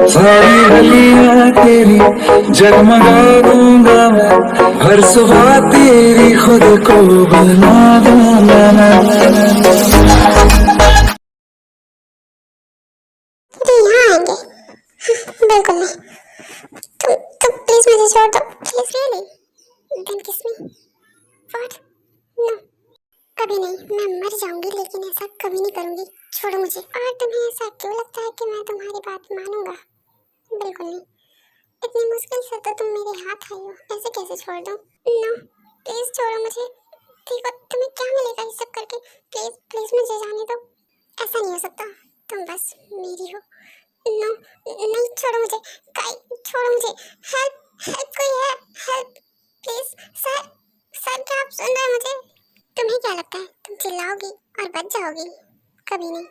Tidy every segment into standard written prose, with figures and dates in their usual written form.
सारी गलियां तेरी जगमगा दूंगा मैं, हर सुबह तेरी खुद को बना दूंगा मैं। अरे यहाँ आएंगे? बिल्कुल नहीं। तुम प्लीज मुझे छोड़ दो, प्लीज। रियली? देन किस मी। व्हाट? नो, कभी नहीं। मैं मर जाऊंगी लेकिन ऐसा कभी नहीं करूंगी। छोड़ो मुझे। और तुम्हें ऐसा क्यों लगता है कि मैं तुम्हारी बात मानूंगा? बिल्कुल नहीं। इतनी मुश्किल से तो तुम मेरे हाथ आई हो, ऐसे कैसे छोड़ दूं? नो, प्लीज छोड़ो मुझे। देखो तुम्हें क्या मिलेगा इस सब करके। प्लीज प्लीज मुझे जाने दो। ऐसा नहीं हो सकता, तुम बस मेरी हो। नो, नहीं, छोड़ो मुझे। काई, छोड़ो मुझे। हेल्प, हेल्प, कोई है? Help please. सर, सर क्या आप सुन रहे हैं मुझे? तुम्हें क्या लगता है तुम चिल्लाओगी और बच जाओगी? कभी नहीं।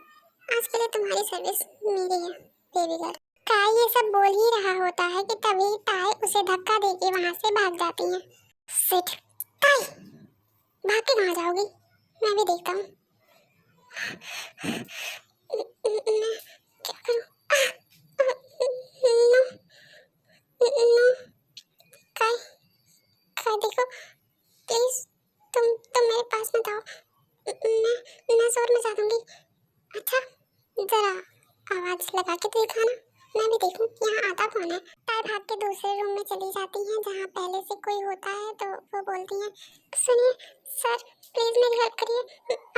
आज के लिए तुम्हारी सर्विस मेरी है, बेबी गर्ल। काय ये सब बोल ही रहा होता है कि तभी ताई उसे धक्का देके वहां से भाग जाती है। सिट। ताई, भाग के कहाँ जाओगी? मैं भी देखता हूँ। मैं क्या करूँ? नो, नो, काय, काय देखो, प्लीज तुम मेरे पास मत आओ। मैं जोर मचा दूंगी। अच्छा, जरा आवाज लगा के तो दिखाना, मैं भी देखूं यहाँ आता कौन है। ताई भाग के दूसरे रूम में चली जाती हैं जहाँ पहले से कोई होता है, तो वो बोलती हैं, सुनिए सर, प्लीज मेरी हेल्प करिए।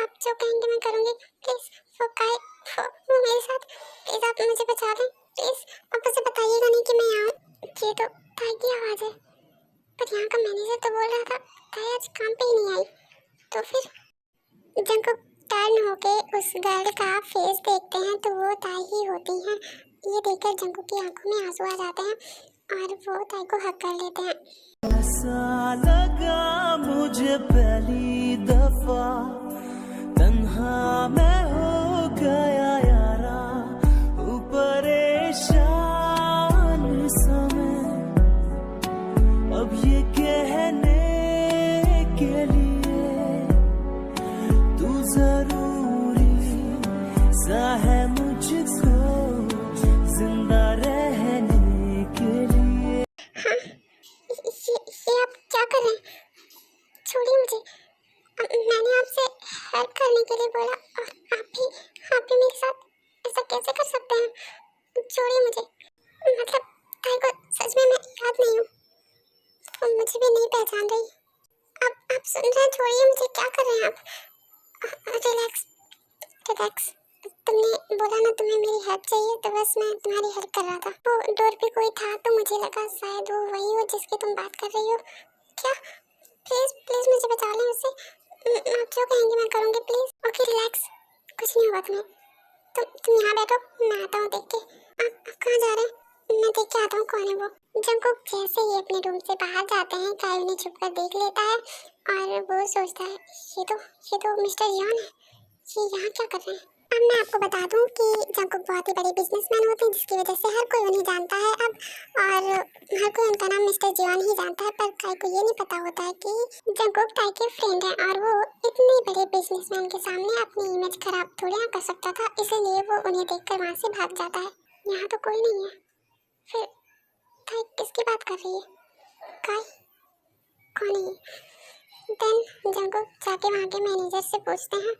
आप जो कहेंगे मैं करूँगी। प्लीज वो मेरे साथ, प्लीज आप मुझे बचा लें। प्लीज आप उसे बताइएगा नहीं कि मैं यहाँ हूँ। ये तो ताई की आवाज़ है, पर यहाँ का मैनेजर तो बोल रहा था ताई आज काम पे ही नहीं आई। तो फिर जंकुक टर्न होके उस गर्ल का फेस देखते हैं तो वो ताई ही होती हैं। ये देखकर जंकुक की आंखों में आंसू आ जाते हैं और वो ताई को हक कर लेते हैं। ऐसा लगा मुझे पहली दफा, तन्हा मैं हो गया यारा, परेशान समय अब ये कहने के लिए तू जरूरी सा है मुझको जिंदा रहने के लिए। हाँ, ये आप क्या कर रहे हैं? छोड़िए मुझे। मैंने आपसे हेल्प करने के लिए बोला और आप भी मेरे साथ ऐसा कैसे कर सकते हैं? छोड़िए मुझे। मतलब ताई को सच में मैं याद नहीं हूँ, वो मुझे भी नहीं पहचान रही। आप सुन रहे हैं? छोड़िए मुझे। क्या कर रहे हैं आप? Relax, relax. तुमने बोला ना तुम्हें मेरी हेल्प चाहिए, तो बस मैं तुम्हारी हेल्प कर रहा था। वो डोर पे कोई था तो मुझे लगा शायद वो वही हो जिसकी तुम बात कर रही हो। क्या? प्लीज प्लीज मुझे बचा लें उससे। आप जो कहेंगे मैं करूँगी, प्लीज। ओके रिलैक्स, कुछ नहीं होगा तुम्हें। तुम यहाँ बैठो, मैं आता हूँ देख के। आप कहाँ जा रहे हैं? मैं देख के आता हूँ कौन है वो। जंकुक जैसे ही अपने रूम से बाहर जाते हैं, काई उन्हें छुपकर देख लेता है और वो सोचता है ये तो मिस्टर जियोन है। ये यहाँ क्या कर रहे हैं? अब मैं आपको बता दूं कि जंकुक बहुत ही बड़े बिजनेसमैन होते हैं, जिसकी वजह से हर कोई उन्हें जानता है अब, और हर कोई उनका नाम मिस्टर जियोन ही जानता है। पर काई को ये नहीं पता होता है कि जंकुक ताई के फ्रेंड हैं और वो इतने बड़े बिजनेसमैन के सामने अपनी इमेज खराब थोड़ी ना कर सकता था, इसलिए वो उन्हें देखकर वहाँ से भाग जाता है। यहाँ तो कोई नहीं है, फिर ताई किसकी बात कर रही है? काई कौन है? देन जंकुक जाके वहाँ के मैनेजर से पूछते हैं,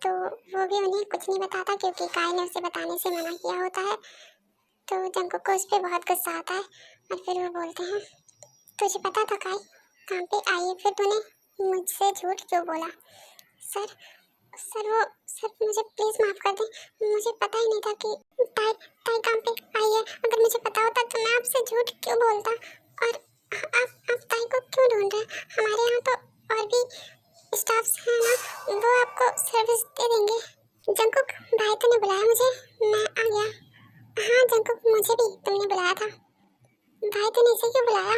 तो वो भी उन्हें कुछ नहीं बताता क्योंकि काई ने उसे बताने से मना किया होता है। तो जंकुक को उस पर बहुत गुस्सा आता है और फिर वो बोलते हैं, तुझे पता था काई काम पे आई है, फिर तूने मुझसे झूठ क्यों बोला? सर मुझे प्लीज़ माफ़ कर दें, मुझे पता ही नहीं था कि ताई ताई काम पे आई है। अगर मुझे पता होता तो मैं आपसे झूठ क्यों बोलता? और आप ताई को क्यों ढूंढ रहे हैं? हमारे यहाँ तो और भी स्टाफ्स हैं ना, वो आपको सर्विस दे देंगे। जंकुक भाई तूने बुलाया मुझे, मैं आ गया। हाँ जंकुक, मुझे भी तुमने बुलाया था। भाई तूने इसे क्यों बुलाया?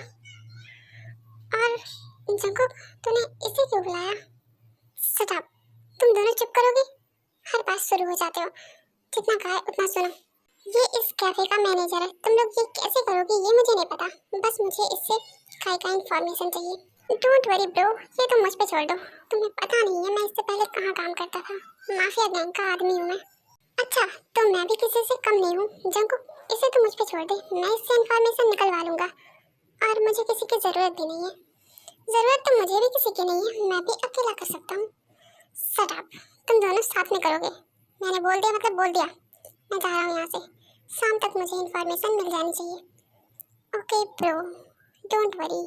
और जंकुक तूने इसे क्यों बुलाया? शट अप, तुम दोनों चुप करोगे? हर बात शुरू हो जाते हो, जितना कहा है उतना सुनो। ये इस कैफे का मैनेजर है, तुम लोग ये कैसे करोगे ये मुझे नहीं पता, बस मुझे इससे काय का इन्फॉर्मेशन चाहिए। डोंट वरी ब्रो, ये तो मुझ पे छोड़ दो। तुम्हें पता नहीं है मैं इससे पहले कहाँ काम करता था, माफिया गैंग का आदमी हूँ मैं। अच्छा, तो मैं भी किसी से कम नहीं हूँ। जंकुक, इसे तो मुझ पे छोड़ दे, मैं इससे इन्फॉर्मेशन निकलवा लूँगा। और मुझे किसी की ज़रूरत भी नहीं है। ज़रूरत तो मुझे भी किसी की नहीं है, मैं भी अकेला कर सकता हूँ। शट अप, तुम दोनों साथ में करोगे। मैंने बोल दिया मतलब बोल दिया। मैं जा रहा हूँ यहाँ से। शाम तक मुझे इन्फॉर्मेशन मिल जानी चाहिए। Okay bro, don't worry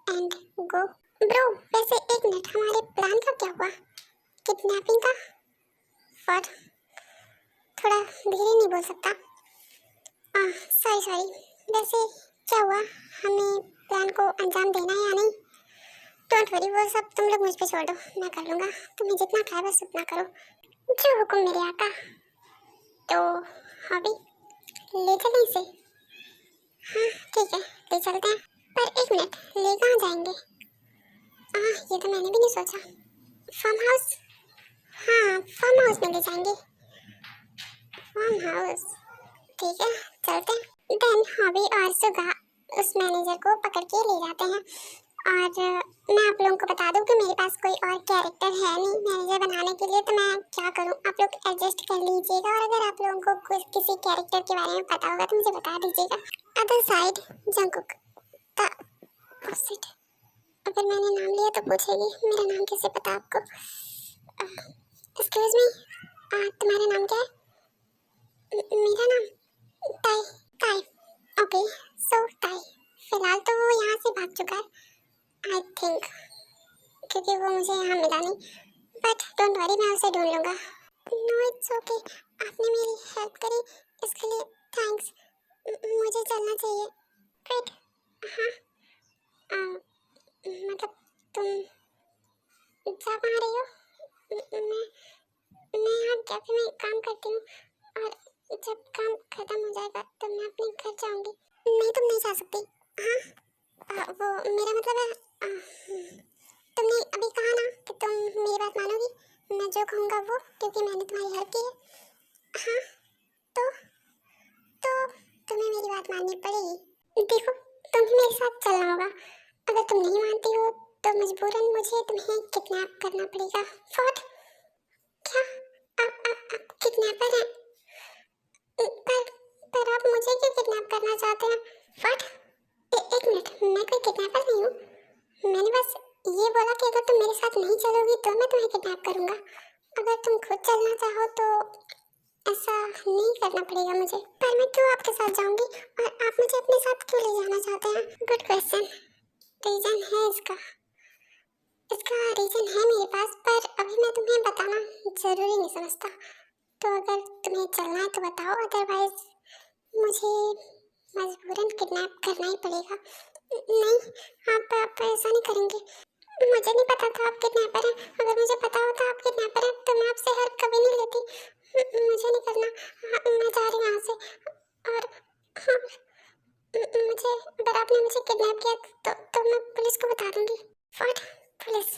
and go. Bro वैसे एक मिनट, हमारे प्लान का क्या हुआ? किडनैपिंग का? फॉर थोड़ा धीरे नहीं बोल सकता? सॉरी। वैसे क्या हुआ? हमें प्लान को अंजाम देना है या नहीं? डोंट वरी, वो सब तुम लोग मुझ पे छोड़ दो, मैं कर लूँगा। तुम्हें जितना कहा बस उतना करो। जो हुक्म मेरे आका। तो अभी ले चलें इसे? हाँ ठीक है, ले चलते हैं। पर एक मिनट, ले कहाँ जाएंगे? ये तो मैंने भी नहीं सोचा। Farm house? हाँ, फार्म हाउस में ले जाएंगे। फार्म हाउस ठीक है, चलते हैं। देन हॉबी और सुगा उस मैनेजर को पकड़ के ले जाते हैं। और मैं आप लोगों को बता दूं कि मेरे पास कोई और कैरेक्टर है नहीं मैनेजर बनाने के लिए, तो मैं क्या करूं, आप लोग एडजस्ट कर लीजिएगा। और अगर आप लोगों को कुछ किसी कैरेक्टर के बारे में पता होगा तो मुझे बता दीजिएगा। Other side Jungkook the opposite. अगर मैंने नाम लिया तो पूछेगी मेरा नाम कैसे पता आपको? एक्सक्यूज मी, तुम्हारा नाम क्या है? मेरा नाम टाई। टाई ओके, सो टाई। फिलहाल तो वो यहाँ से भाग चुका है आई थिंक, क्योंकि वो मुझे यहाँ मिला नहीं। बट डोंट वरी, मैं उसे ढूंढ लूँगा। नो इट्स ओके, आपने मेरी हेल्प करी इसके लिए थैंक्स। मुझे चलना चाहिए। वेट, हाँ मतलब तुम जा कहाँ रही हो? मैं यहाँ कैफे में काम करती हूँ और जब काम खत्म हो जाएगा तो मैं अपने घर जाऊँगी। नहीं तुम नहीं जा सकती। हाँ वो मेरा मतलब है तुमने अभी कहा ना कि तुम मेरी बात मानोगी, मैं जो कहूँगा वो, क्योंकि मैंने तुम्हारी हेल्प की है। हाँ तो तुम्हें मेरी बात माननी पड़ेगी। देखो तुम्हें मेरे साथ चलना होगा। अगर तुम नहीं मानती हो तो मजबूरन मुझे तुम्हें किडनैप करना पड़ेगा। व्हाट? क्या आप किडनैपर हैं? पर आप मुझे क्यों किडनैप करना चाहते हैं? व्हाट? एक मिनट, मैं कोई किडनैपर नहीं हूँ। मैंने बस ये बोला कि अगर तुम मेरे साथ नहीं चलोगी तो मैं तुम्हें किडनैप करूँगा। अगर तुम खुद चलना चाहो तो ऐसा नहीं करना पड़ेगा मुझे। पर मैं क्यों आपके साथ जाऊँगी और आप मुझे अपने साथ क्यों ले जाना चाहते हैं? Good question. रीज़न है इसका रीज़न है मेरे पास, पर अभी मैं तुम्हें बताना ज़रूरी नहीं समझता। तो अगर तुम्हें चलना है तो बताओ, अदरवाइज मुझे मजबूरन किडनैप करना ही पड़ेगा। नहीं, आप ऐसा नहीं करेंगे। मुझे नहीं पता था आप किडनैपर हैं। अगर मुझे पता होता आप किडनैपर हैं तो मैं आपसे हेल्प कभी नहीं लेती। मुझे नहीं करना। मैं जा रही हूँ यहाँ से। और मुझे, अगर आपने मुझे किडनैप किया तो मैं पुलिस को बता दूँगी। व्हाट? पुलिस?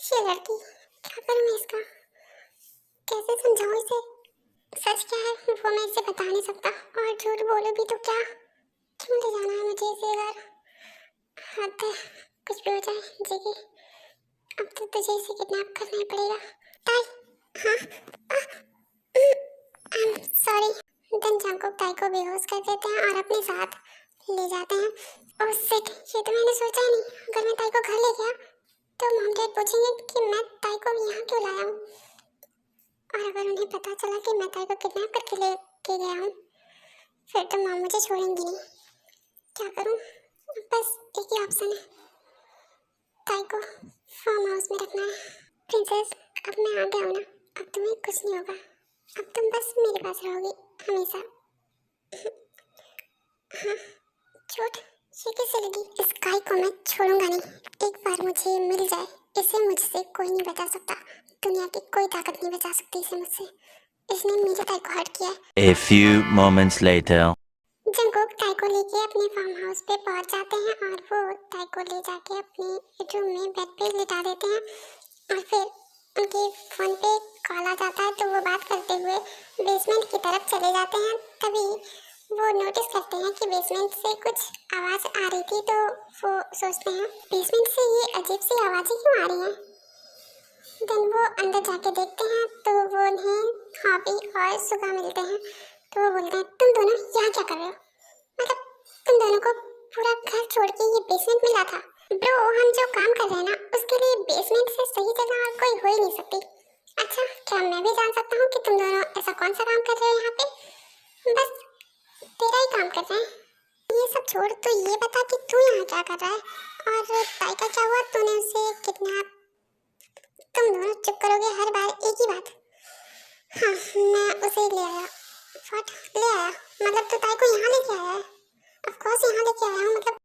ये लड़की, क्या करूँ मैं इसका? कैसे समझाऊँ इसे? सच क्या है वो मैं इसे बता नहीं सकता, और झूठ बोलूँ भी तो क्या? क्यों ले जाना है मुझे इसे घर? हद है, कुछ भी हो जाए जीगी, अब तो तुझे इसे किडनैप करना ही पड़ेगा। टाई, हाँ, I am sorry. Then Jungkook Tae को बेहोश कर देते हैं और अपने साथ ले जाते हैं। ओह शिट, ये तो मैंने सोचा ही नहीं। अगर मैं टाई को घर ले गया तो मॉम डैड पूछेंगे कि मैं टाई को यहाँ क्यों लाया हूँ, और अगर उन्हें पता चला कि मैं टाई को किडनैप करके ले के गया हूँ फिर तो मॉम मुझे छोड़ेंगी नहीं। क्या करूँ? बस एक ही ऑप्शन है, टाई को फार्म हाउस में रखना है। प्रिंसेस, अब मैं आ गया हूँ ना, अब तुम्हें कुछ नहीं होगा। अब तुम बस मेरे पास रहोगी हमेशा। हाँ, चोट ये कैसे लगी? इस गाय को मैं छोड़ूंगा नहीं। एक बार मुझे मिल जाए, इसे मुझसे कोई नहीं बचा सकता। दुनिया की कोई ताकत नहीं बचा सकती इसे मुझसे। इसने मेरे टाई को हर्ट किया है। A few moments later. Jungkook Tae को लेके अपने फार्म हाउस पे पहुंच जाते हैं और वो टाई को ले जाके अपने रूम में बेड पे लिटा देते हैं। और फिर उनके फोन पे कॉल आ जाता है तो वो बात करते हुए बेसमेंट की तरफ चले जाते हैं। तभी वो नोटिस करते हैं कि बेसमेंट से कुछ आवाज़ आ रही थी, तो वो सोचते हैं बेसमेंट से ये अजीब सी आवाज़ें क्यों आ रही हैं। देन वो अंदर जाके देखते हैं तो वो उन्हें हॉबी और सुगा मिलते हैं। तो वो बोलते हैं तुम दोनों यहाँ क्या कर रहे हो? तुम दोनों को पूरा घर छोड़ के ये बेसमेंट मिला था। ब्रो, हम जो काम कर रहे हैं ना, उसके लिए बेसमेंट से सही जगह और कोई हो ही नहीं सकती। अच्छा, क्या मैं भी जान सकता हूँ कि तुम दोनों ऐसा कौन सा काम कर रहे हो यहाँ पे? बस तेरा ही काम कर रहे हैं। ये सब छोड़, तो ये बता कि तू यहाँ क्या कर रहा है और ताई का क्या हुआ? तूने उसे किडनैप। तुम दोनों चुप करोगे हर बार एक ही बात? हाँ, मैं उसे ले आया। व्हाट? ले आया मतलब तू ताई को यहाँ लेके आया है? ऑफ कोर्स यहाँ लेके आया हूँ, मतलब